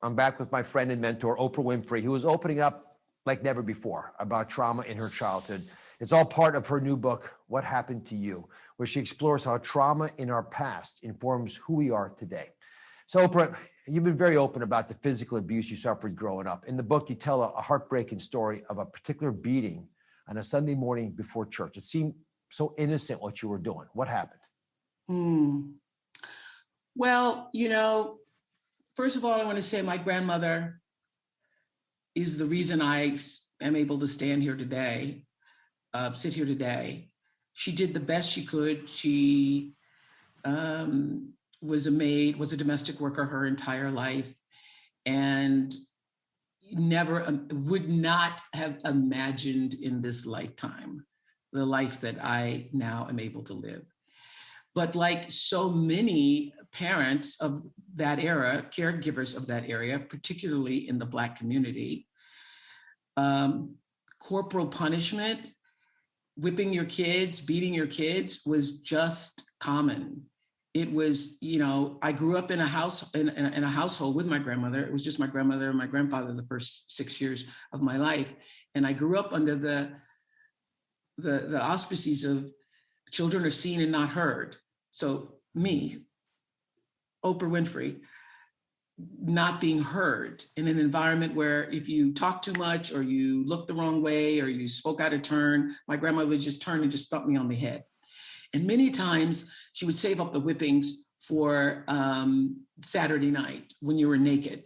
I'm back with my friend and mentor, Oprah Winfrey, who is opening up like never before about trauma in her childhood. It's all part of her new book, What Happened to You, where she explores how trauma in our past informs who we are today. So Oprah, you've been very open about the physical abuse you suffered growing up. In the book, you tell a heartbreaking story of a particular beating on a Sunday morning before church. It seemed so innocent what you were doing. What happened? Well, first of all, I want to say my grandmother is the reason I am able to stand here today, sit here today. She did the best she could. She was a maid, was a domestic worker her entire life, and never would not have imagined in this lifetime the life that I now am able to live. But like so many parents of that era, caregivers of that area, particularly in the Black community, corporal punishment, whipping your kids, beating your kids was just common. It was, I grew up in a household with my grandmother. It was just my grandmother and my grandfather the first 6 years of my life. And I grew up under the auspices of children are seen and not heard. So me, Oprah Winfrey, not being heard in an environment where if you talk too much or you look the wrong way or you spoke out of turn, my grandmother would just turn and just thump me on the head. And many times she would save up the whippings for Saturday night when you were naked.